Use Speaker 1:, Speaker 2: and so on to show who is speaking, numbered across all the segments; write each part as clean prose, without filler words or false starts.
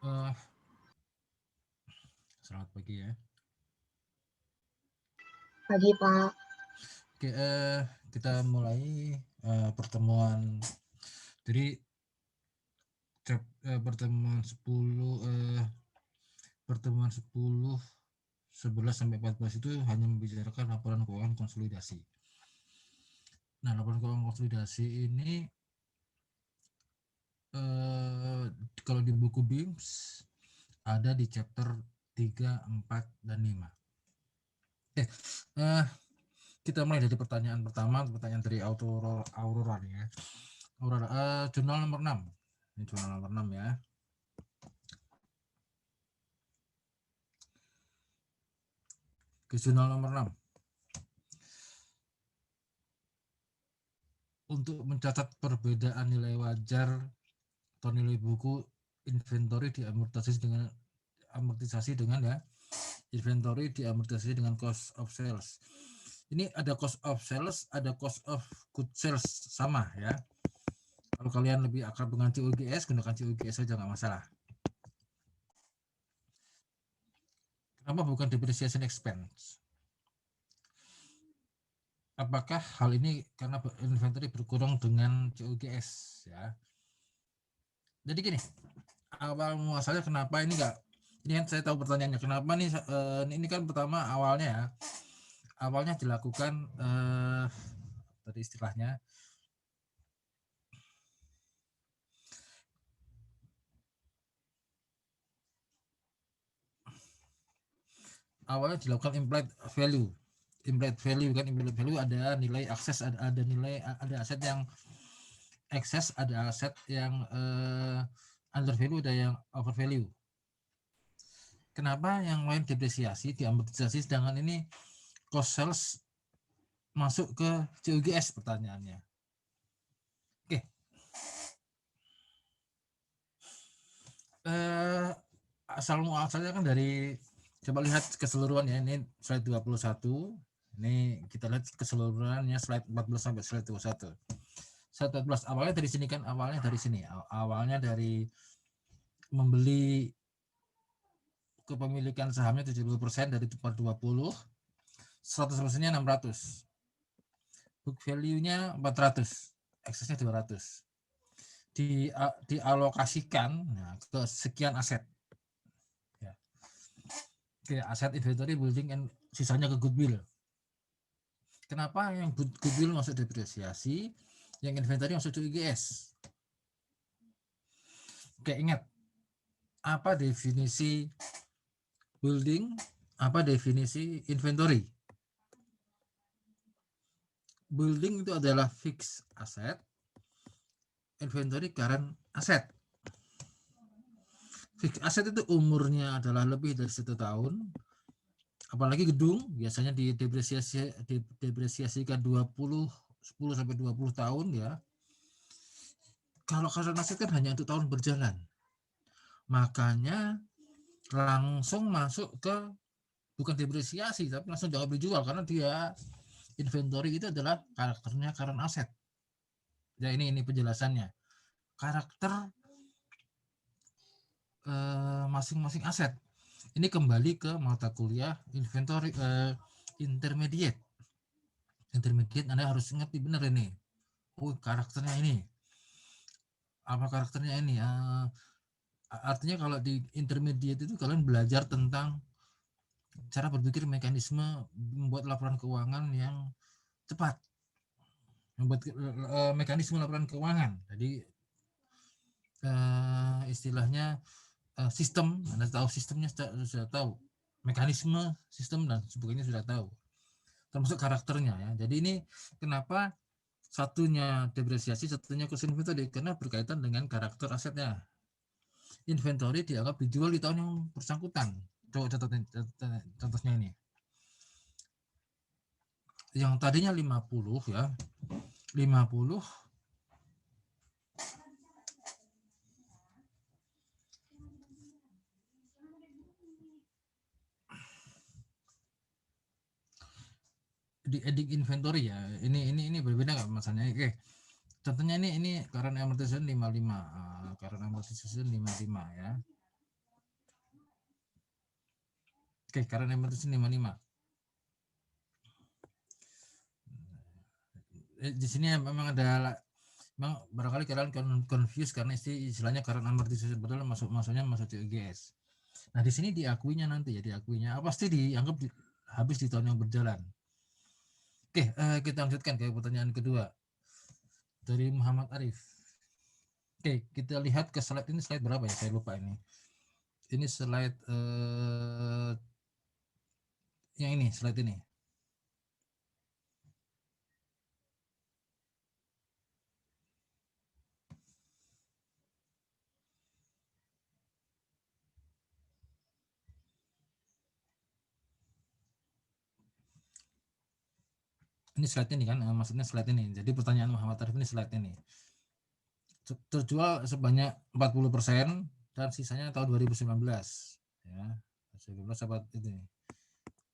Speaker 1: Eh, Selamat pagi ya.
Speaker 2: Pagi, Pak.
Speaker 1: Oke, kita mulai pertemuan. Jadi pertemuan 10 pertemuan 10 11 sampai 14 itu hanya membicarakan laporan keuangan konsolidasi. Nah, laporan keuangan konsolidasi ini kalau di buku BIMS ada di chapter 3, 4, dan 5. Eh, eh kita mulai dari pertanyaan pertama, pertanyaan dari Aurora nih ya. Aurora, jurnal nomor 6. Ini jurnal nomor 6 ya. Ke jurnal nomor 6. Untuk mencatat perbedaan nilai wajar atau nilai buku inventory diamortisasi dengan ya, inventory diamortisasi dengan cost of sales. Ini ada cost of sales, ada cost of good sales, sama ya. Kalau kalian lebih akrab dengan COGS, gunakan COGS saja, nggak masalah. Kenapa bukan depreciation expense? Apakah hal ini karena inventory berkurang dengan COGS ya? Jadi gini, awal muasalnya kenapa ini enggak, ini kan saya tahu pertanyaannya kenapa nih, ini kan pertama awalnya dilakukan tadi istilahnya awalnya dilakukan implied value. Implied value kan, implied value ada nilai akses, ada nilai, ada aset yang excess, ada aset yang under value, ada yang over value. Kenapa yang lain depresiasi, diamortisasi, sedangkan ini cost sales masuk ke COGS, pertanyaannya. Oke. Asal muasalnya kan dari, coba lihat keseluruhan ya, ini slide 21. Ini kita lihat keseluruhannya slide 14 sampai slide 21. Slide 14 awalnya dari sini kan, awalnya dari sini. Awalnya dari membeli kepemilikan sahamnya 70% dari 20, 100%-nya 600. Book value-nya 400, eksesnya 200. Dialokasikan ke sekian aset. Ya. Ke aset, inventory, building, and sisanya ke goodwill. Kenapa yang goodwill masuk depresiasi, yang inventory masuk COGS? Oke, ingat apa definisi building, apa definisi inventory? Building itu adalah fixed asset, inventory current asset. Fixed asset itu umurnya adalah lebih dari 1 tahun, apalagi gedung biasanya didepresiasikan 10 sampai 20 tahun ya. Kalau current asset kan hanya untuk tahun berjalan, makanya langsung masuk ke, bukan depresiasi tapi langsung jangan dijual, karena dia inventory itu adalah karakternya current asset ya. Ini penjelasannya, karakter masing-masing aset. Ini kembali ke mata kuliah inventory intermediate. Anda harus ngerti benar ini. Oh, karakternya ini, apa karakternya ini, artinya kalau di intermediate itu kalian belajar tentang cara berpikir, mekanisme membuat laporan keuangan yang cepat, membuat mekanisme laporan keuangan. Jadi istilahnya sistem, Anda tahu sistemnya, sudah tahu mekanisme sistem dan sebagainya sudah tahu, termasuk karakternya ya. Jadi ini kenapa satunya depresiasi, satunya cost inventory, karena berkaitan dengan karakter asetnya. Inventory dianggap dijual di tahun yang bersangkutan. Coba contohnya ini. Yang tadinya 50 ya, 50 di adding inventory ya. Ini berbeda nggak masanya? Oke. Contohnya ini current amortization 55, current amortization 55 ya. Oke, current emergency 55. Di sini memang ada, memang barangkali kalian confuse karena istilahnya current emergency sebetulnya maksudnya masuk CUGS. Nah, di sini diakuinya nanti ya, pasti dianggap habis di tahun yang berjalan. Oke, kita lanjutkan ke pertanyaan kedua dari Muhammad Arif. Oke, kita lihat ke slide ini, slide berapa ya? Saya lupa ini. Ini slide yang ini, slide ini. Ini slide ini kan, maksudnya slide ini. Jadi pertanyaan Muhammad Arif ini slide ini. Terjual sebanyak 40% dan sisanya tahun 2019. Ya, 2019 sahabat ini.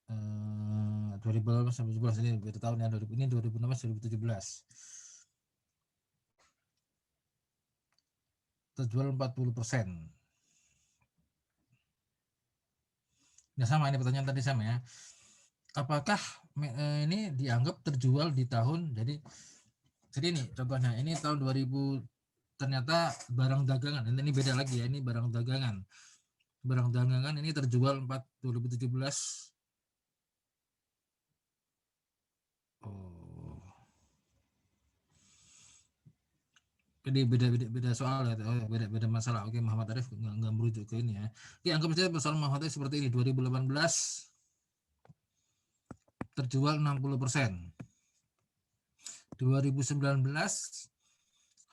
Speaker 1: 2018 sampai 2017 ini beda tahun ya, ini 2016 2017. Terjual 40%. Nah, sama ini pertanyaan tadi sama ya. Apakah ini dianggap terjual di tahun, jadi ini contohnya, ini tahun 2000 ternyata barang dagangan, ini beda lagi ya, ini barang dagangan ini terjual 2017. Oh, jadi beda soal ya, beda masalah. Oke, Muhammad Arif nggak merujuk ke ini ya. Oke, anggap saja persoalan Muhammad Arif seperti ini. 2018 terjual 60%. 2019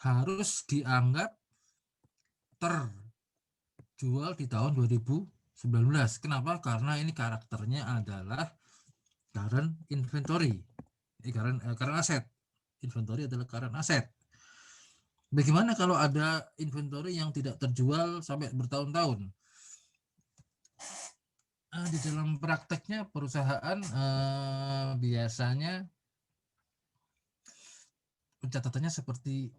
Speaker 1: harus dianggap terjual di tahun 2019. Kenapa? Karena ini karakternya adalah current inventory, current aset. Inventory adalah current aset. Bagaimana kalau ada inventory yang tidak terjual sampai bertahun-tahun? Di dalam prakteknya perusahaan biasanya pencatatannya seperti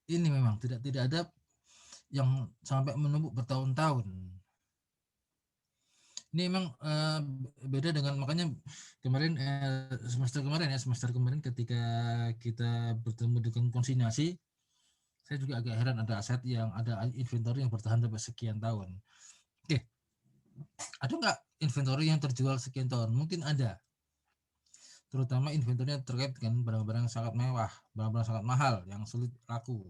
Speaker 1: ini, memang tidak ada yang sampai menumpuk bertahun-tahun. Ini memang beda dengan, makanya kemarin semester kemarin ketika kita bertemu dengan konsinyasi, saya juga agak heran ada aset yang ada inventory yang bertahan sampai sekian tahun. Oke, ada nggak inventory yang terjual sekian tahun? Mungkin ada, terutama inventory terkait dengan barang-barang sangat mewah, barang-barang sangat mahal yang sulit laku,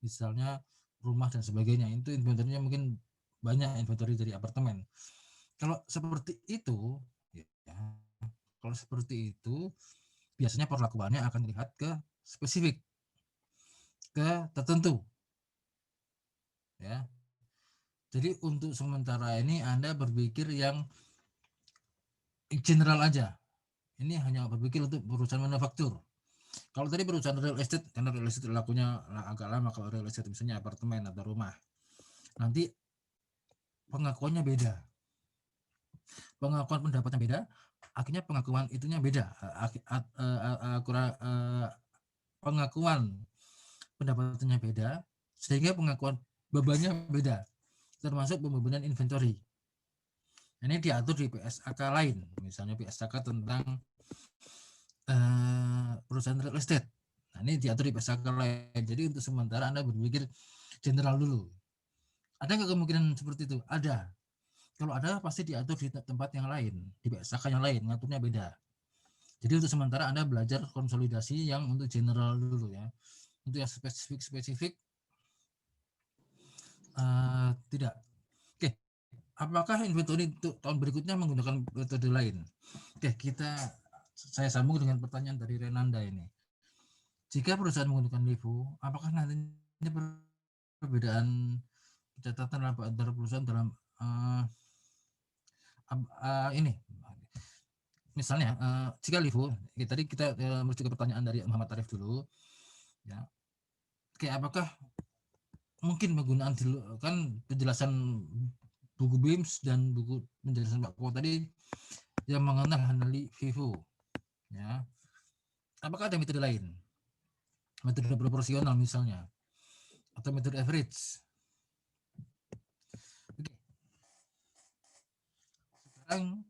Speaker 1: misalnya rumah dan sebagainya. Itu inventory-nya mungkin banyak, inventory dari apartemen. Kalau seperti itu, ya, biasanya perlakuannya akan dilihat ke spesifik, ke tertentu, ya. Jadi untuk sementara ini Anda berpikir yang general aja. Ini hanya berpikir untuk perusahaan manufaktur. Kalau tadi perusahaan real estate, karena real estate lakunya agak lama, kalau real estate misalnya apartemen atau rumah, nanti pengakuannya beda. Pengakuan pendapatnya beda, akhirnya pengakuan itunya beda. Pengakuan pendapatannya beda, sehingga pengakuan bebannya beda, termasuk pembebanan inventory. Ini diatur di PSAK lain, misalnya PSAK tentang perusahaan real estate. Nah, ini diatur di PSAK lain. Jadi untuk sementara Anda berpikir general dulu. Ada nggak kemungkinan seperti itu? Ada. Kalau ada pasti diatur di tempat yang lain, di PSAK yang lain, ngaturnya beda. Jadi untuk sementara Anda belajar konsolidasi yang untuk general dulu ya. Untuk yang spesifik tidak. Oke, apakah inventory untuk tahun berikutnya menggunakan metode lain? Oke, saya sambung dengan pertanyaan dari Renanda ini. Jika perusahaan menggunakan LIFO, apakah nantinya perbedaan catatan laba antara perusahaan dalam ini? Misalnya, jika LIFO, tadi kita merujuk ke pertanyaan dari Muhammad Arif dulu, ya. Oke, apakah mungkin penggunaan kan penjelasan buku BIMS dan buku penjelasan Pak Ko tadi yang mengenal handali FIFO, ya. Apakah ada metode lain, metode proporsional misalnya, atau metode average? Oke. sekarang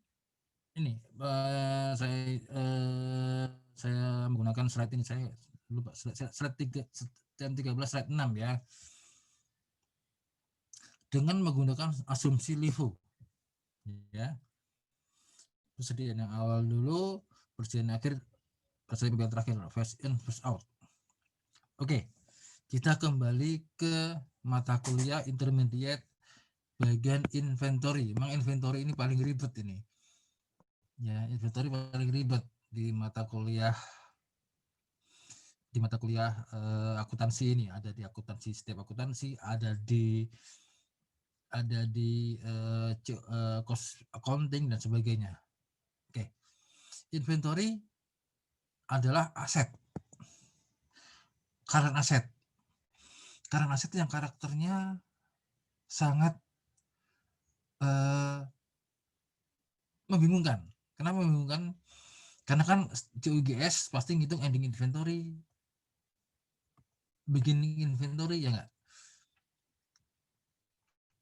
Speaker 1: ini saya menggunakan slide ini, saya lupa slide 13 slide 6 ya. Dengan menggunakan asumsi LIFO ya. Persediaan yang awal dulu, persediaan akhir, persediaan terakhir, first in first out. Oke, kita kembali ke mata kuliah intermediate bagian inventory. Memang inventory ini paling ribet ini. Ya, inventory paling ribet di mata kuliah akuntansi ini. Ada di akuntansi, setiap akuntansi ada di cost accounting dan sebagainya. Oke. Inventory adalah aset. Current aset. Current aset yang karakternya sangat membingungkan. Kenapa membingungkan? Karena kan CUGS pasti ngitung ending inventory, beginning inventory, ya nggak?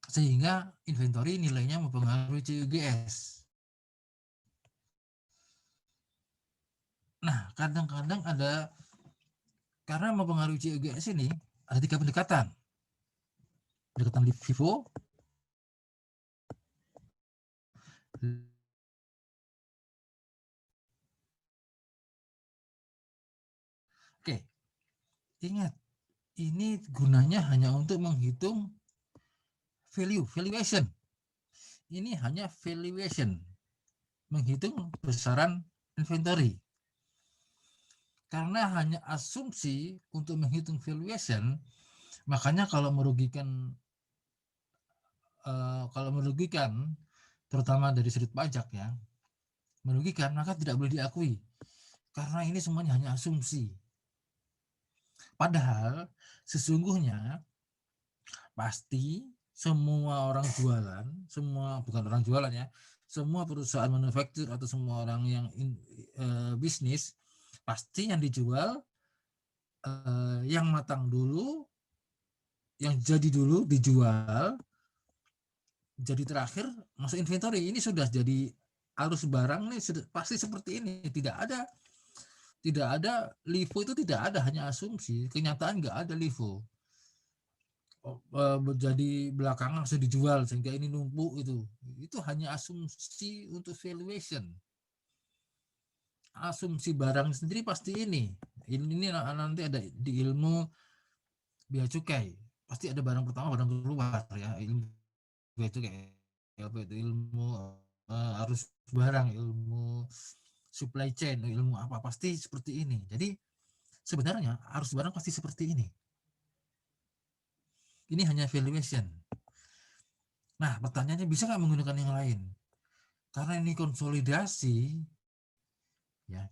Speaker 1: Sehingga inventory nilainya mempengaruhi CUGS. Nah, kadang-kadang ada, karena mempengaruhi CUGS ini, ada 3 pendekatan. Pendekatan FIFO, oke, ingat, ini gunanya hanya untuk menghitung valuation. Ini hanya valuation, menghitung besaran inventory. Karena hanya asumsi untuk menghitung valuation, makanya kalau merugikan, terutama dari sudut pajak ya, merugikan, maka tidak boleh diakui. Karena ini semuanya hanya asumsi. Padahal sesungguhnya pasti semua orang jualan, bukan orang jualan ya, semua perusahaan manufaktur atau semua orang yang bisnis, pasti yang dijual yang matang dulu, yang jadi dulu dijual, jadi terakhir masuk inventory. Ini sudah jadi arus barang nih, pasti seperti ini. Tidak ada LIFO, itu tidak ada, hanya asumsi. Kenyataan nggak ada LIFO. Jadi belakangan langsung dijual sehingga ini numpuk, itu hanya asumsi untuk valuation. Asumsi barang sendiri pasti ini nanti ada di ilmu bea cukai, pasti ada barang pertama, barang keluar ya. Ilmu bea cukai itu ilmu arus barang, ilmu supply chain, ilmu apa, pasti seperti ini. Jadi sebenarnya arus barang pasti seperti ini. Ini hanya valuation. Nah, pertanyaannya, bisa nggak menggunakan yang lain? Karena ini konsolidasi, ya,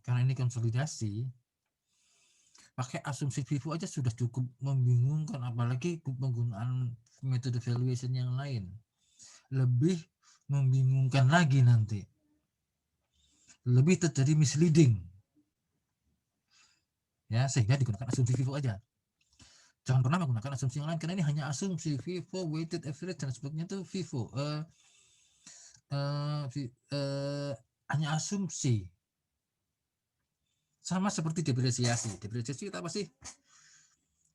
Speaker 1: pakai asumsi FIFO aja sudah cukup membingungkan, apalagi penggunaan metode valuation yang lain. Lebih membingungkan lagi nanti. Lebih terjadi misleading. Ya, sehingga digunakan asumsi FIFO aja. Jangan pernah menggunakan asumsi yang lain, karena ini hanya asumsi. FIFO, weighted average, dan sebagainya itu FIFO. Hanya asumsi. Sama seperti depresiasi. Depresiasi kita pasti,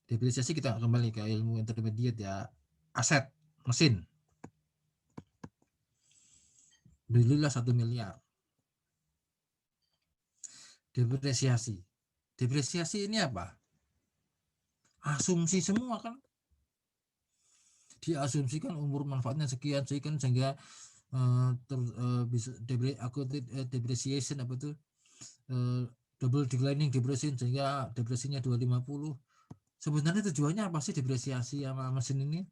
Speaker 1: depresiasi kita kembali ke ilmu intermediate ya. Aset, mesin. Belilah 1 miliar. Depresiasi. Depresiasi ini apa? Asumsi semua kan. Diasumsikan umur manfaatnya sekian sehingga bisa depreciation apa itu, double declining depreciation, sehingga depresinya 250. Sebenarnya tujuannya apa sih depresiasi sama mesin ini?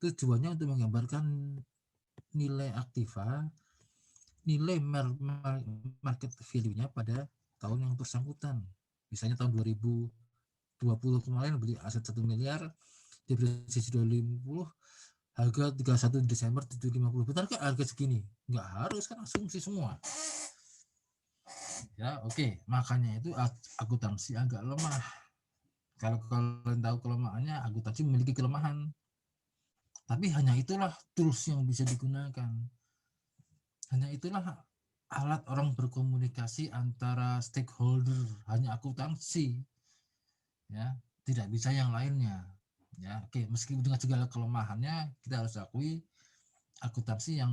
Speaker 1: Tujuannya untuk menggambarkan nilai aktiva, nilai market value-nya pada tahun yang bersangkutan. Misalnya tahun 2020 kemarin beli aset 1 miliar, depresiasi 250, harga 31 Desember 750. Benar kan harga segini? Nggak harus, kan asumsi semua. Ya, oke. Makanya itu akuntansi agak lemah. Kalau kalian tahu kelemahannya, akuntansi memiliki kelemahan. Tapi hanya itulah tools yang bisa digunakan. Hanya itulah alat orang berkomunikasi antara stakeholder, hanya akuntansi, ya, tidak bisa yang lainnya. Ya, oke, meskipun dengan segala kelemahannya, kita harus akui akuntansi yang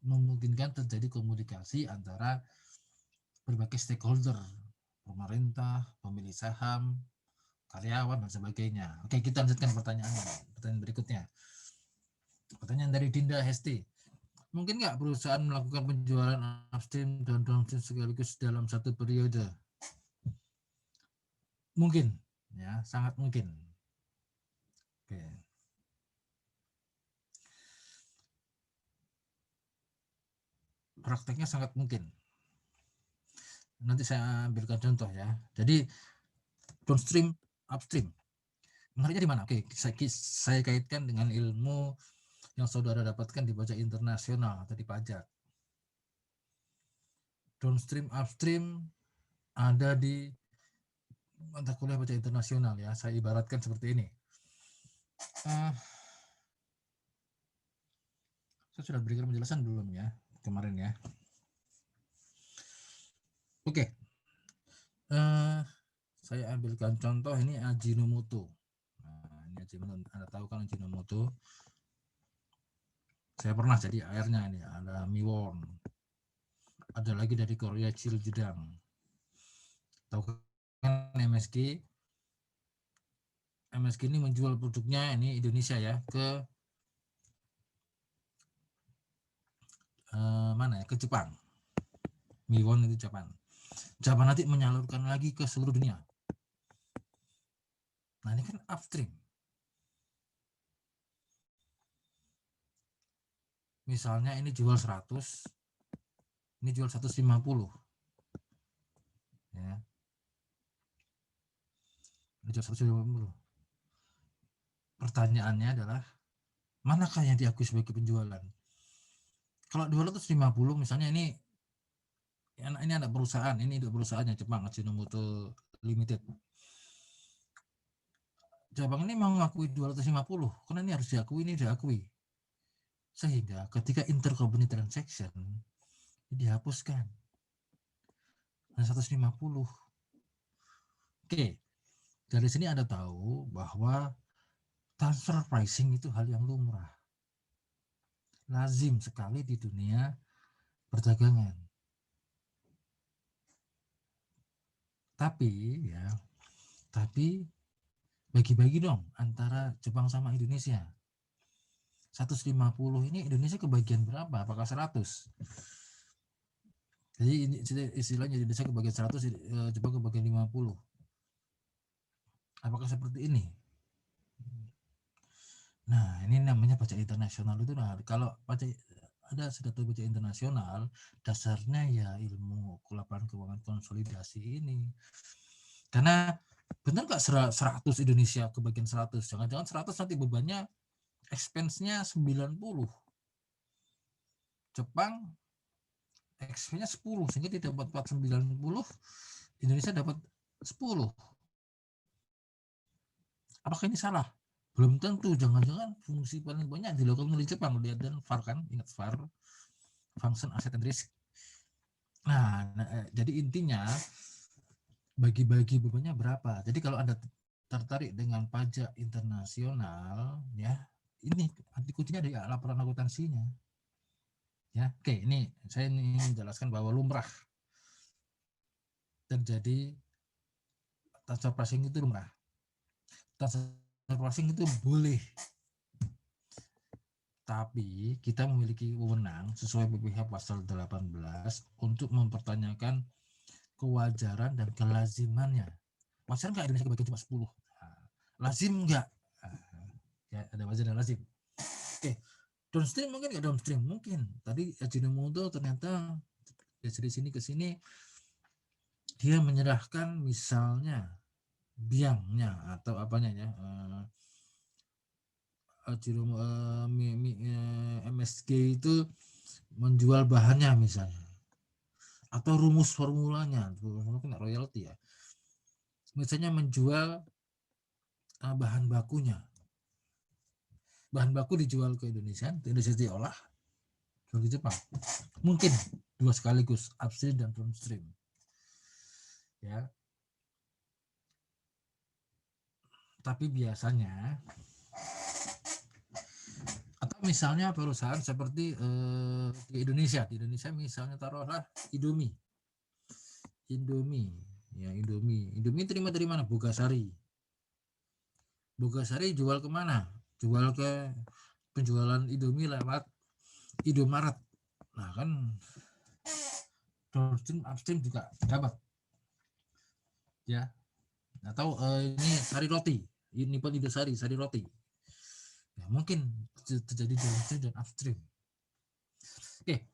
Speaker 1: memungkinkan terjadi komunikasi antara berbagai stakeholder, pemerintah, pemilik saham, karyawan, dan sebagainya. Oke, kita lanjutkan pertanyaan berikutnya. Pertanyaan dari Dinda Hesti. Mungkin nggak perusahaan melakukan penjualan upstream dan downstream sekaligus dalam satu periode? Mungkin, ya, sangat mungkin. Oke. Prakteknya sangat mungkin. Nanti saya ambilkan contoh ya. Jadi downstream, upstream. Menariknya di mana? Oke, saya kaitkan dengan ilmu yang saudara dapatkan di pajak internasional atau di pajak. Downstream, upstream ada di mata kuliah pajak internasional ya. Saya ibaratkan seperti ini. Saya sudah berikan penjelasan belum ya kemarin ya? Oke. Saya ambilkan contoh ini Ajinomoto. Nah, ini Ajinomoto. Anda tahu kan Ajinomoto? Saya pernah jadi airnya ini. Ada Miwon. Ada lagi dari Korea Chiljedang. Tahu kan MSG? MSG ini menjual produknya ini Indonesia ya ke mana ya? Ke Jepang. Miwon itu Jepang. Jepang nanti menyalurkan lagi ke seluruh dunia. Nah ini kan upstream. Misalnya ini jual 100, ini jual 150. Ya. Ini jual 150. Pertanyaannya adalah manakah yang diakui sebagai penjualan? Kalau 250 misalnya ini ada perusahaan, ini ada perusahaannya Jepang, Ajinomoto Limited. Jepang ini mau mengakui 250 karena ini harus diakui, ini diakui. Sehingga ketika intercompany transaction dihapuskan. Nah, 150. Oke. Dari sini Anda tahu bahwa transfer pricing itu hal yang lumrah. Lazim sekali di dunia perdagangan. Tapi bagi-bagi dong antara Jepang sama Indonesia. 150 ini Indonesia kebagian berapa? Apakah 100? Jadi istilahnya Indonesia kebagian 100, Jepang kebagian 50. Apakah seperti ini? Nah, ini namanya pajak internasional itu. Nah, kalau ada sudah pajak internasional, dasarnya ya ilmu laporan keuangan konsolidasi ini. Karena benar nggak 100 Indonesia kebagian 100? Jangan-jangan 100 nanti bebannya expense-nya 90. Jepang expense-nya 10 sehingga tidak dapat 490, Indonesia dapat 10. Apakah ini salah? Belum tentu, jangan-jangan fungsi paling banyak dilakukan oleh Jepang. Lihat dan VAR kan, ingat VAR, function asset and risk. Nah, jadi intinya bagi-bagi bebannya berapa. Jadi kalau Anda tertarik dengan pajak internasional, ya ini anti kuncinya dari laporan akuntansinya. Ya, oke, ini saya ingin menjelaskan bahwa lumrah terjadi transfer pricing itu lumrah. Transfer pricing itu boleh, tapi kita memiliki wewenang sesuai BPH pasal 18 untuk mempertanyakan kewajaran dan kelazimannya. Wajar nggak Indonesia kebagian cuma 10? Nah, lazim nggak? Ya, ada wajar dan lazim. Oke, downstream mungkin nggak downstream? Mungkin. Tadi Ajinomoto ternyata dari sini ke sini dia menyerahkan misalnya biangnya atau apanya ya, MSG itu menjual bahannya misalnya atau rumus formulanya, mungkin royalti ya, misalnya menjual bahan bakunya, bahan baku dijual ke Indonesia diolah, Bagi Jepang. Mungkin dua sekaligus, upstream dan downstream. Ya. Tapi biasanya atau misalnya perusahaan seperti di Indonesia misalnya taruhlah Indomie. Indomie terima dari mana? Bogasari jual kemana? Jual ke penjualan Indomie lewat Indomaret. Nah kan downstream upstream juga dapat ya. Atau ini sari roti, ini pun Indosari sari roti ya, mungkin terjadi downstream dan upstream. Oke,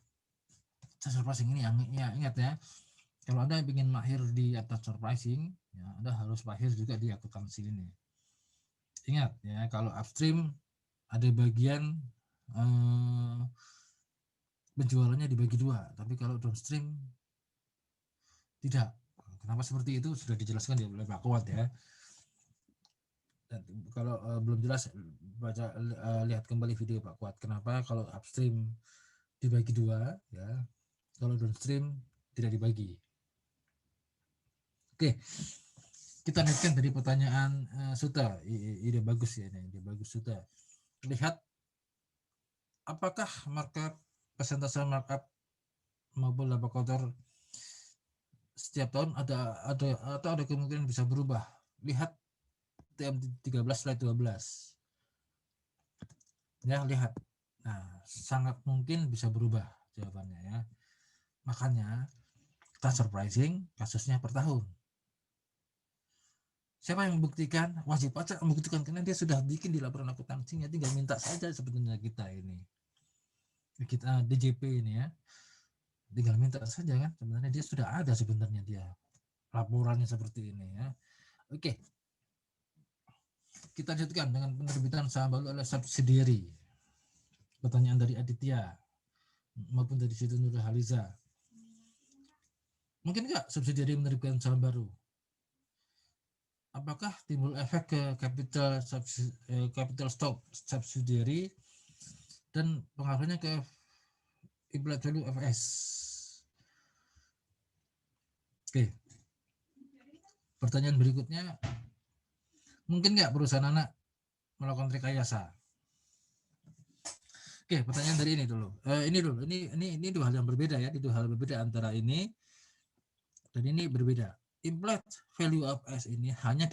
Speaker 1: transfer pricing ini ya, ingat ya, kalau Anda ingin mahir di atas transfer pricing ya, Anda harus mahir juga di akuntansi ini. Ingat ya, kalau upstream ada bagian penjualannya dibagi dua, tapi kalau downstream tidak. Kenapa seperti itu sudah dijelaskan oleh Pak Kuat ya. Dan kalau belum jelas baca lihat kembali video Pak Kuat. Kenapa kalau upstream dibagi dua ya, kalau downstream tidak dibagi. Oke, kita lanjutkan dari pertanyaan Suta. Ide bagus ya, ide bagus Suta. Lihat apakah markup persentase markup maupun laba kotor setiap tahun ada kemungkinan bisa berubah. Lihat TM13 slide 12. Ya, lihat. Nah, sangat mungkin bisa berubah jawabannya ya. Makanya transfer pricing kasusnya per tahun. Siapa yang membuktikan? Wajib pajak membuktikan karena dia sudah bikin di laporan akuntansinya, tinggal minta saja sebenarnya kita ini. Kita DJP ini ya. Tinggal minta saja kan, sebenarnya dia sudah ada sebenarnya dia laporannya seperti ini ya. Oke. Kita lanjutkan dengan penerbitan saham baru oleh subsidiary. Pertanyaan dari Aditya maupun dari Siti Nurhaliza. Mungkin nggak subsidiary menerbitkan saham baru? Apakah timbul efek ke capital stock subsidiary dan pengaruhnya ke implied value FS? Oke. Pertanyaan berikutnya, mungkin nggak perusahaan anak melakukan rekayasa? Oke, pertanyaan dari ini dulu. Ini dua hal yang berbeda ya, dua hal berbeda antara ini dan ini berbeda. Implied value of S ini hanya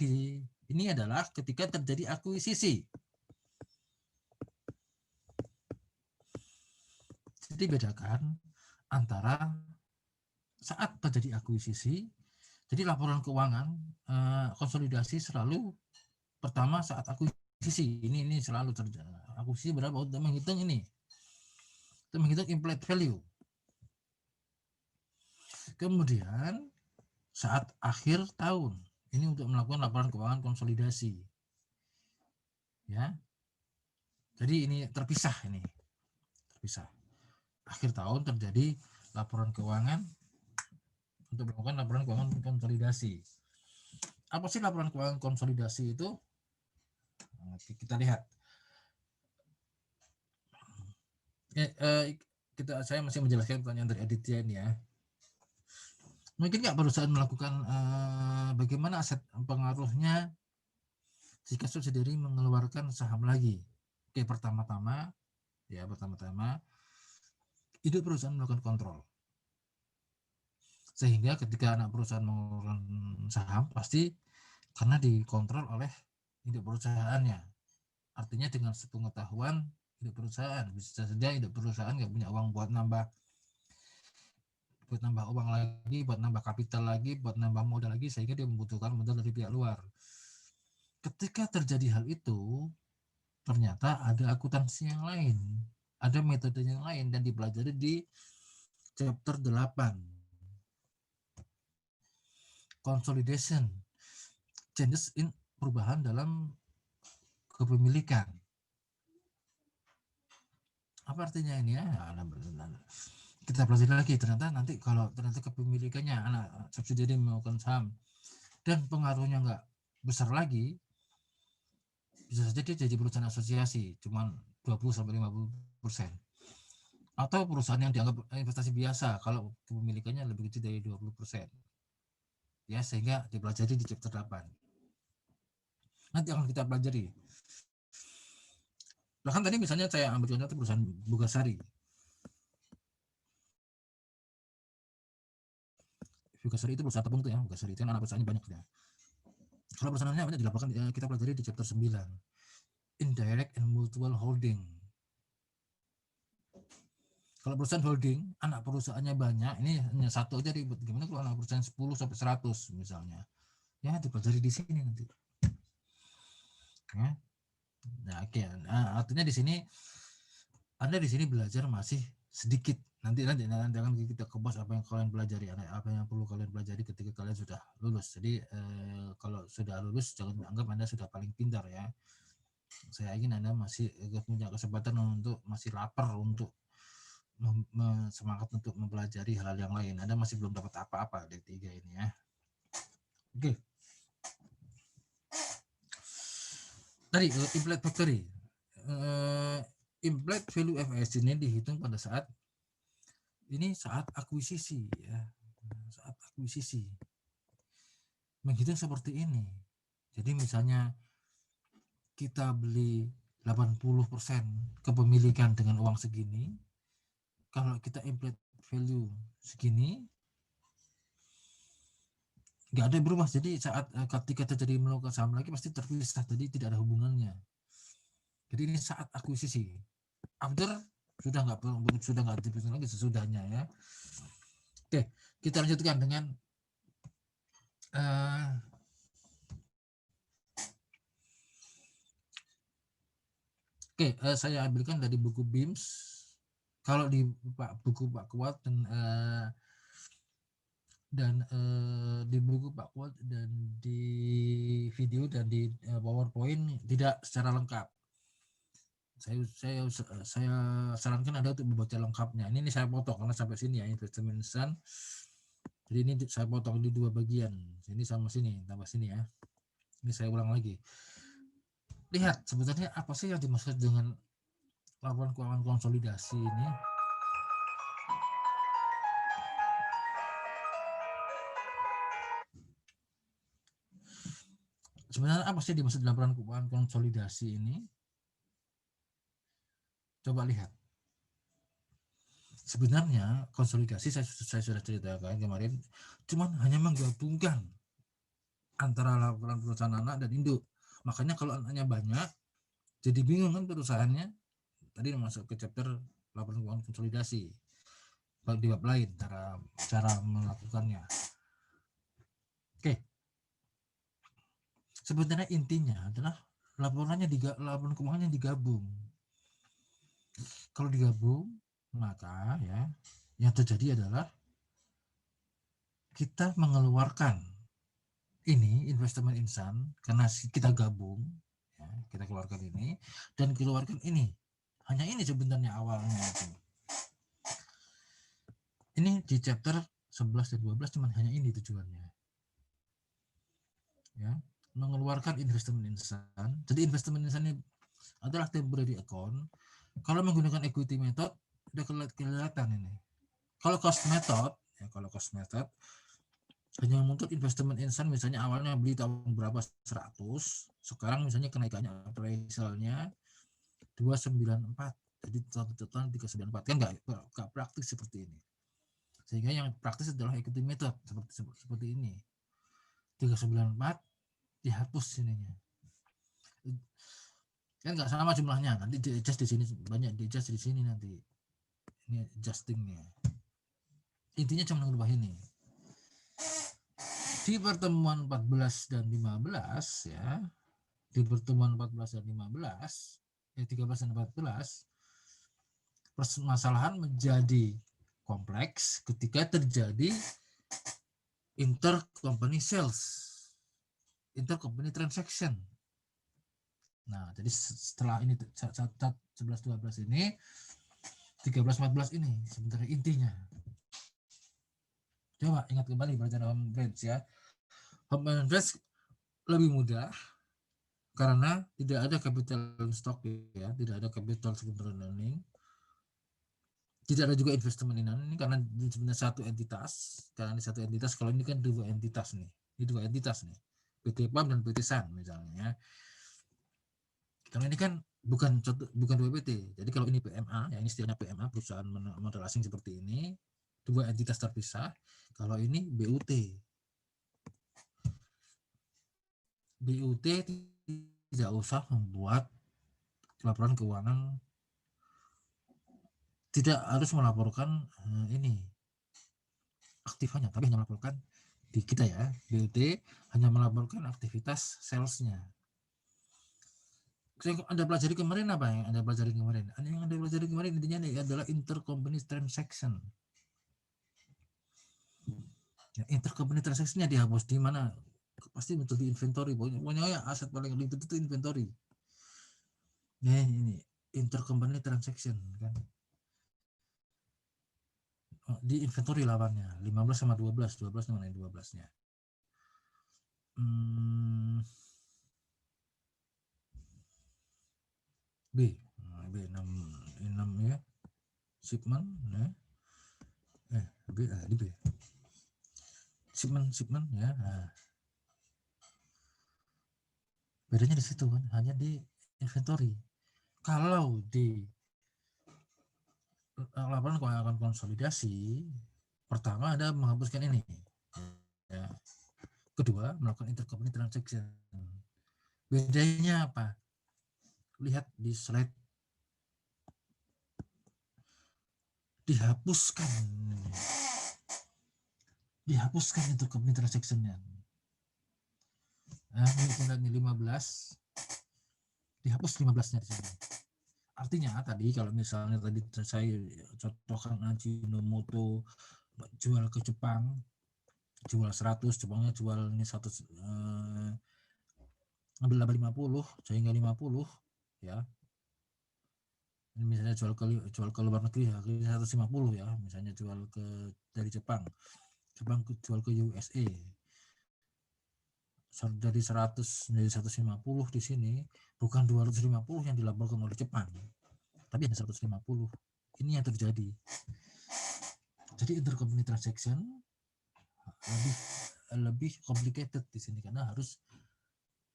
Speaker 1: ini adalah ketika terjadi akuisisi. Jadi bedakan antara saat terjadi akuisisi, jadi laporan keuangan konsolidasi selalu pertama saat akuisisi. Ini selalu terjadi. Akuisisi berapa untuk menghitung ini? Untuk menghitung implied value. Kemudian saat akhir tahun ini untuk melakukan laporan keuangan konsolidasi ya, jadi ini terpisah akhir tahun terjadi laporan keuangan untuk melakukan laporan keuangan konsolidasi. Apa sih laporan keuangan konsolidasi itu? Kita lihat saya masih menjelaskan pertanyaan dari Aditya ini ya. Mungkin nggak perusahaan melakukan bagaimana aset pengaruhnya jika subsidiary mengeluarkan saham lagi? Oke, pertama-tama itu perusahaan melakukan kontrol. Sehingga ketika anak perusahaan mengeluarkan saham pasti karena dikontrol oleh induk perusahaannya. Artinya dengan sepengetahuan induk perusahaan, bisa saja induk perusahaan nggak punya uang buat nambah uang lagi, buat nambah kapital lagi, buat nambah modal lagi, sehingga dia membutuhkan modal dari pihak luar. Ketika terjadi hal itu, ternyata ada akuntansi yang lain, ada metode yang lain dan dipelajari di chapter 8. Consolidation, changes in perubahan dalam kepemilikan. Apa artinya ini ya? Kita pelajari lagi, ternyata nanti kalau ternyata kepemilikannya anak subsidiary melakukan saham dan pengaruhnya nggak besar lagi, bisa saja dia jadi perusahaan asosiasi, cuma 20-50%. atau perusahaan yang dianggap investasi biasa kalau kepemilikannya lebih kecil dari 20%. Ya, sehingga dipelajari di chapter 8. Nanti akan kita pelajari. Bahkan tadi misalnya saya ambil contoh perusahaan Bugasari. Bugasari itu perusahaan tepung tuh ya, Bugasari itu kan anak perusahaannya banyak ya. Kalau perusahaannya banyak dilaporkan, kita pelajari di chapter 9. Indirect and mutual holding. Kalau perusahaan holding, anak perusahaannya banyak, ini hanya satu aja ribet. Gimana kalau anak perusahaan 10 sampai 100 misalnya? Ya, dipelajari di sini nanti. Ya. Nah, oke. Nah, artinya di sini Anda di sini belajar masih sedikit. Nanti akan kita kebas apa yang kalian pelajari, apa yang perlu kalian pelajari ketika kalian sudah lulus. Jadi kalau sudah lulus jangan anggap Anda sudah paling pintar ya. Saya ingin Anda masih punya kesempatan untuk masih lapar untuk semangat untuk mempelajari hal yang lain. Anda masih belum dapat apa-apa dari 3 ini ya. Oke. Tadi implied factory. Implied value FS ini dihitung pada saat akuisisi ya. Saat akuisisi. Menghitung seperti ini. Jadi misalnya kita beli 80% kepemilikan dengan uang segini, kalau kita implied value segini, nggak ada berubah. Jadi saat ketika terjadi melakukan saham lagi pasti terpisah, jadi tidak ada hubungannya. Jadi ini saat akuisisi. After sudah nggak terpisah lagi sesudahnya ya. Oke, kita lanjutkan dengan saya ambilkan dari buku BIMS. Kalau di buku Pak Kuat dan di buku Pak Kuat dan di video dan di PowerPoint tidak secara lengkap. Saya sarankan Anda untuk membaca lengkapnya. Ini saya potong karena sampai sini ya, investment insan. Jadi ini saya potong di 2 bagian. Sini sama sini, tambah sini ya. Ini saya ulang lagi. Lihat sebenarnya apa sih yang dimaksud dengan laporan keuangan konsolidasi ini. Sebenarnya apa sih dimaksud laporan keuangan konsolidasi ini? Coba lihat. Sebenarnya konsolidasi saya sudah ceritakan kemarin, cuman hanya menggabungkan antara laporan perusahaan anak dan induk. Makanya kalau anaknya banyak, jadi bingung kan perusahaannya. Tadi masuk ke chapter laporan keuangan konsolidasi. Di bab lain cara melakukannya. Oke. Sebenarnya intinya adalah laporan keuangannya digabung. Kalau digabung, maka ya yang terjadi adalah kita mengeluarkan ini investment insan karena kita gabung, ya, kita keluarkan ini dan keluarkan ini. Hanya ini sebenarnya awalnya itu. Ini di chapter 11 dan 12 cuma hanya ini tujuannya. Ya, mengeluarkan investment insan. Jadi investment insan ini adalah temporary account. Kalau menggunakan equity method udah kelihatan ini. Kalau cost method hanya untuk investment insan, misalnya awalnya beli tahun berapa 100, sekarang misalnya kenaikannya appraisalnya 294, jadi tahun 394 kan nggak praktis seperti ini. Sehingga yang praktis adalah equity method seperti ini. 394 dihapus sininya. Kan nggak sama jumlahnya, nanti di adjust di sini, banyak di adjust di sini nanti. Ini adjustingnya. Intinya cuma merubah ini. Di pertemuan 14 dan 15 ya, di pertemuan 14 dan 15, 13 dan 14, permasalahan menjadi kompleks ketika terjadi intercompany sales, intercompany transaction. Nah, jadi setelah ini 11-12 ini, 13-14 ini sebenarnya intinya. Coba ingat kembali belajar home branch ya. Home branch lebih mudah karena tidak ada capital stock ya, tidak ada capital secondary earning. Tidak ada juga investment ini karena sebenarnya satu entitas. Karena ini satu entitas, kalau ini kan dua entitas nih. Ini dua entitas nih. PT PAM dan PT SAN misalnya. Kalau ini kan bukan 2 PT. Jadi kalau ini PMA, ya ini istilahnya PMA, perusahaan modal asing seperti ini, dua entitas terpisah. Kalau ini BUT. BUT tidak usah membuat laporan keuangan, tidak harus melaporkan ini aktifannya, tapi hanya melaporkan di kita ya, BUT hanya melaporkan aktivitas salesnya. Yang Anda pelajari kemarin apa yang Anda pelajari kemarin? Yang Anda pelajari kemarin intinya adalah intercompany transaction. Ya, intercompany transaction-nya dihapus di mana? Pasti betul di inventory. Pokoknya aset paling ribet itu inventory. Nah, ini intercompany transaction kan. Di inventory lawannya 15 sama 12 mengenai 12-nya. B 6 ya, shipment ya. B di B shipment ya. Bedanya di situ kan, hanya di inventory. Kalau di laporan keuangan konsolidasi, pertama Anda menghapuskan ini ya. Kedua, melakukan intercompany transaction. Bedanya apa? Lihat di slide. Dihapuskan intercompany transaction-nya. Nah, ini 15. Dihapus 15-nya di sini. Artinya tadi kalau misalnya tadi saya contohkan Ajinomoto jual ke Jepang, jual 100, Jepangnya jual ini 100, ngambil laba 50 sehingga 50 ya. Ini misalnya jual ke luar negeri ya 150 ya, misalnya jual ke dari Jepang jual ke USA. Dari 100 menjadi 150 di sini, bukan 250 yang dilaporkan oleh Jepang, tapi hanya 150. Ini yang terjadi. Jadi intercompany transaction lebih complicated di sini karena harus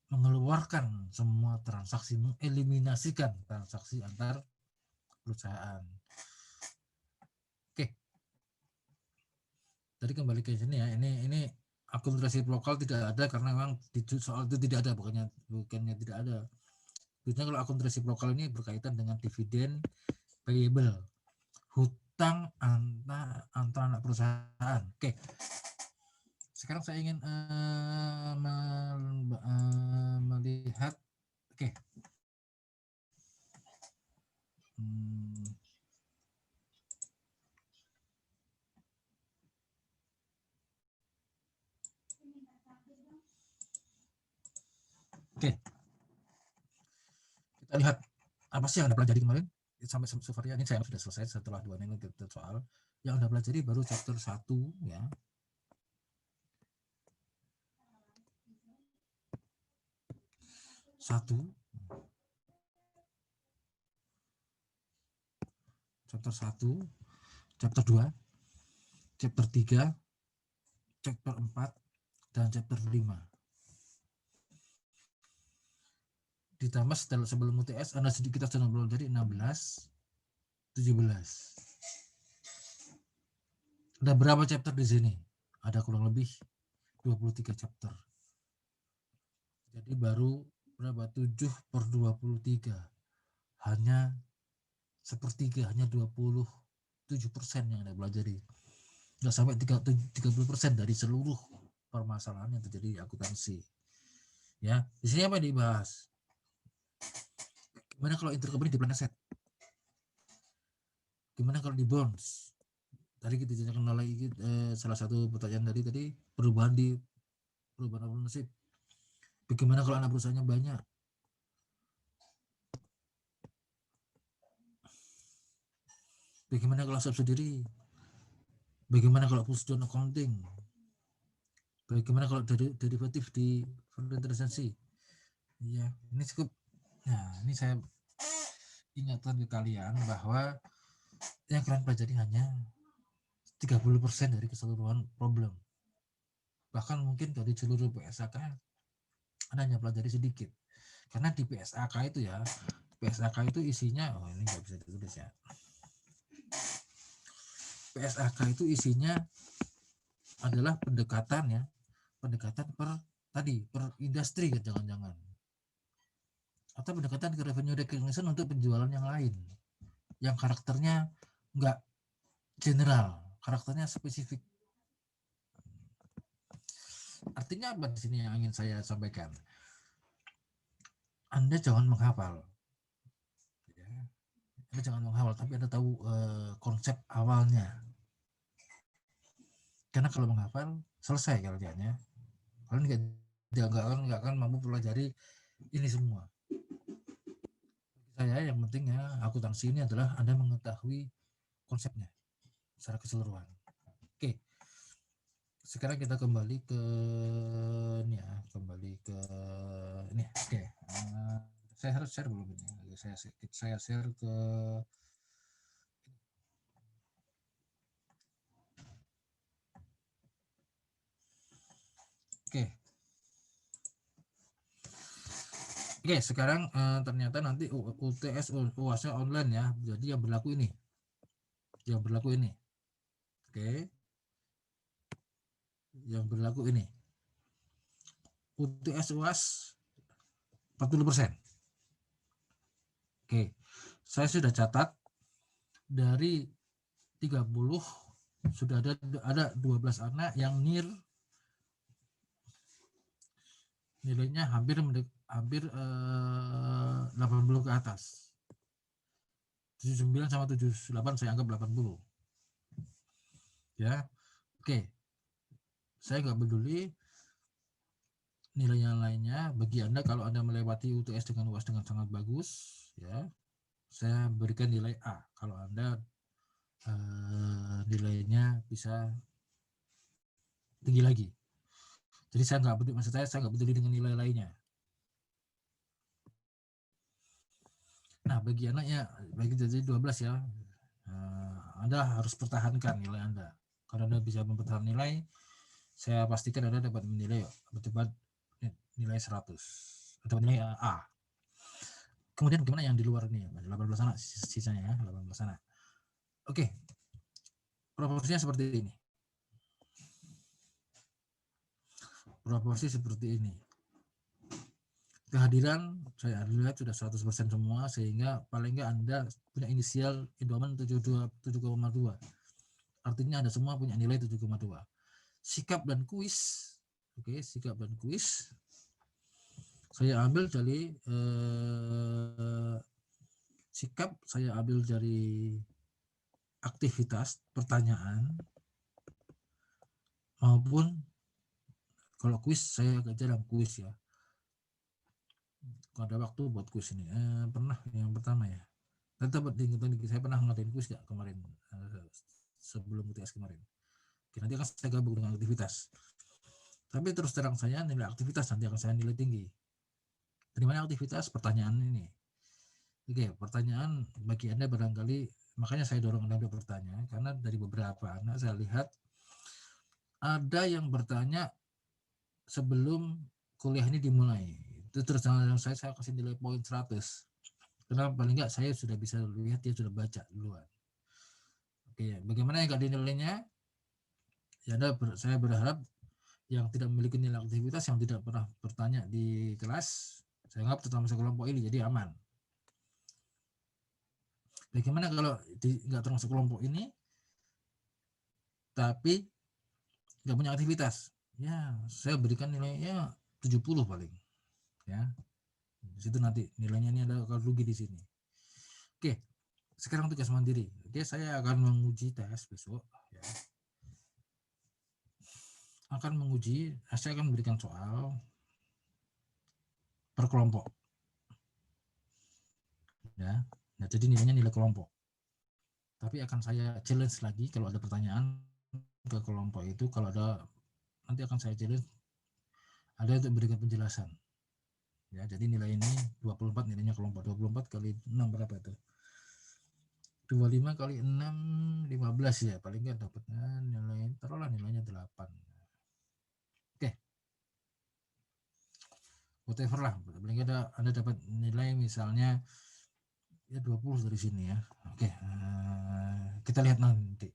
Speaker 1: mengeluarkan semua transaksi, mengeliminasikan transaksi antar perusahaan. Oke. Tadi kembali ke sini ya. Ini akuntansi lokal tidak ada karena memang soal itu tidak ada, bukannya tidak ada. Biasanya kalau akuntansi lokal ini berkaitan dengan dividen payable, hutang antar anak perusahaan. Oke. Sekarang saya ingin melihat, oke. Oke. Kita lihat apa sih yang Anda pelajari kemarin sampai Sufaria. Ini saya sudah selesai setelah 2 minggu soal. Yang Anda pelajari baru chapter 1 ya. Chapter 1, chapter 2, chapter 3, chapter 4, dan chapter 5. Ditambah sebelum UTS Anda kita sudah belajar 16, 17. Ada berapa chapter di sini? Ada kurang lebih 23 chapter. Jadi baru berapa? 7/23. Hanya sepertiga, hanya 27% yang Anda pelajari. Nggak sampai 30% dari seluruh permasalahan yang terjadi di akuntansi. Ya, di sini apa yang dibahas? Gimana kalau intercompany di plan aset? Gimana kalau di bonds? Tadi kita tanyakan lagi salah satu pertanyaan tadi perubahan ownership. Bagaimana kalau anak perusahaannya banyak? Bagaimana kalau subsidiary? Bagaimana kalau push down accounting? Bagaimana kalau derivatif di foreign transaksi? Ya, ini cukup. Nah, ini saya ingatkan ke kalian bahwa yang kalian pelajari hanya 30% dari keseluruhan problem. Bahkan mungkin dari seluruh PSAK Anda hanya pelajari sedikit. Karena di PSAK itu ya, PSAK itu isinya, oh ini nggak bisa ditulis ya. PSAK itu isinya adalah pendekatan ya, pendekatan per industri jangan-jangan. Atau pendekatan ke revenue recognition untuk penjualan yang lain. Yang karakternya nggak general, karakternya spesifik. Artinya apa di sini yang ingin saya sampaikan? Anda jangan menghafal. Ya. Anda jangan menghafal, tapi Anda tahu konsep awalnya. Karena kalau menghafal, selesai kerjanya. Kalian nggak akan mampu pelajari ini semua. Saya yang penting ya, akuntansi ini adalah Anda mengetahui konsepnya secara keseluruhan. Oke. Sekarang kita kembali ke ini ya, kembali ke ini. Oke. Saya harus share belum ini? Saya share ke Oke. Oke, sekarang ternyata nanti UTS UASnya online ya. Jadi yang berlaku ini. Yang berlaku ini. Oke. Yang berlaku ini. UTS UAS 40%. Oke. Saya sudah catat dari 30 sudah ada 12 anak yang nilainya hampir 80 ke atas. 79 sama 78 saya anggap 80. Ya. Oke. Saya nggak peduli nilainya lainnya. Bagi Anda kalau Anda melewati UTS dengan UAS dengan sangat bagus, ya, saya berikan nilai A. Kalau Anda nilainya bisa tinggi lagi. Jadi saya nggak peduli, maksud saya nggak peduli dengan nilai lainnya. Nah, bagi anaknya, bagi jadi 12 ya, Anda harus pertahankan nilai Anda. Kalau Anda bisa mempertahankan nilai, saya pastikan Anda dapat menilai nilai 100 atau nilai A. Kemudian gimana yang di luar ini? 18 anak sisanya ya, 18 anak. Oke. Proporsinya seperti ini. Proporsi seperti ini. Kehadiran saya lihat sudah 100% semua, sehingga paling nggak Anda punya inisial Indomaret 7,2. Artinya Anda semua punya nilai 7,2. Sikap dan kuis, oke, sikap dan kuis saya ambil dari sikap, saya ambil dari aktivitas pertanyaan, maupun kalau kuis saya agak jarang kuis ya. Kalau ada waktu buat kuis ini pernah yang pertama ya. Saya pernah ngadain kuis gak kemarin sebelum UTS kemarin. Oke, nanti akan saya gabung dengan aktivitas. Tapi terus terang saya nilai aktivitas nanti akan saya nilai tinggi. Dari mana aktivitas? Pertanyaan ini. Oke, pertanyaan bagi Anda barangkali, makanya saya dorong Anda bertanya, karena dari beberapa anak saya lihat ada yang bertanya sebelum kuliah ini dimulai. Itu terus terang saya kasih nilai poin 100. Karena paling nggak saya sudah bisa lihat dia sudah baca duluan. Oke, bagaimana yang nggak dinilainya? Ya, saya berharap yang tidak memiliki nilai aktivitas, yang tidak pernah bertanya di kelas, saya anggap terutama sekelompok ini jadi aman. Bagaimana kalau nggak termasuk kelompok ini, tapi nggak punya aktivitas? Ya, saya berikan nilainya 70 paling. Ya, di situ nanti nilainya ini ada kalau rugi di sini. Oke, sekarang tugas mandiri. Oke, saya akan menguji tes besok. Ya. Saya akan memberikan soal per kelompok. Ya, nah, jadi nilainya nilai kelompok. Tapi akan saya challenge lagi kalau ada pertanyaan ke kelompok itu, kalau ada nanti akan saya challenge ada untuk memberikan penjelasan. Ya, jadi nilai ini 24 nilainya kelompok, 24 kali 6 berapa itu? 25 kali 6, 15 ya. Paling nggak dapatnya nilai, taruhlah nilainya 8. Oke. Whatever lah. Paling nggak Anda dapat nilai misalnya ya 20 dari sini ya. Oke. Kita lihat nanti.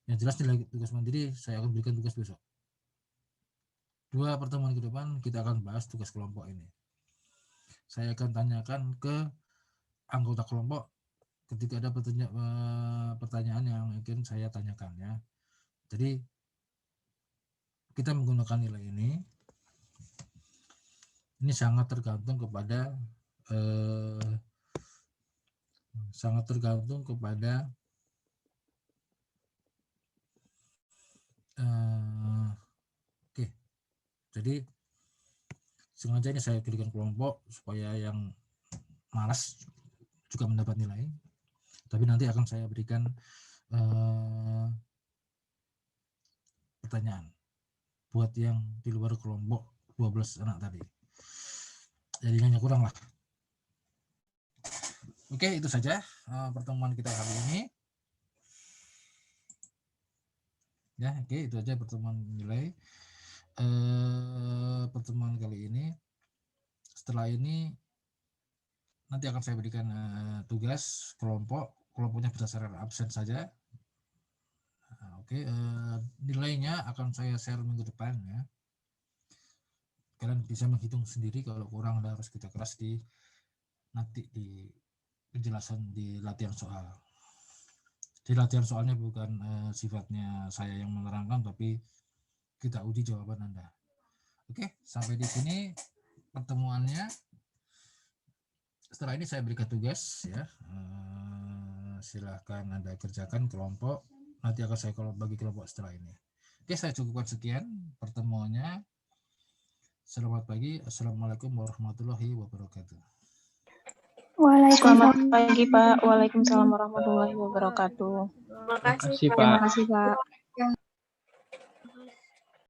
Speaker 1: Yang jelas nilai tugas mandiri saya akan berikan tugas besok. 2 pertemuan ke depan kita akan bahas tugas kelompok ini. Saya akan tanyakan ke anggota kelompok ketika ada pertanyaan yang ingin saya tanyakan ya. Jadi kita menggunakan nilai ini sangat tergantung kepada oke. Jadi sengaja ini saya berikan kelompok supaya yang malas juga mendapat nilai. Tapi nanti akan saya berikan pertanyaan buat yang di luar kelompok 12 anak tadi. Jadi hanya kurang lah. Oke, itu saja pertemuan kita kali ini. Ya, oke, itu aja pertemuan nilai. Pertemuan kali ini. Setelah ini nanti akan saya berikan tugas kelompoknya berdasarkan absen saja. Oke, nilainya akan saya share minggu depan ya. Kalian bisa menghitung sendiri, kalau kurang Anda harus kita keras nanti di penjelasan di latihan soal. Di latihan soalnya bukan sifatnya saya yang menerangkan, tapi kita uji jawaban Anda. Oke, sampai di sini pertemuannya. Setelah ini saya berikan tugas ya. Silahkan Anda kerjakan kelompok. Nanti akan saya bagi kelompok setelah ini. Oke, saya cukupkan sekian pertemuannya. Selamat pagi. Assalamualaikum warahmatullahi wabarakatuh.
Speaker 2: Selamat pagi Pak. Waalaikumsalam warahmatullahi wabarakatuh.
Speaker 3: Terima kasih
Speaker 2: Pak.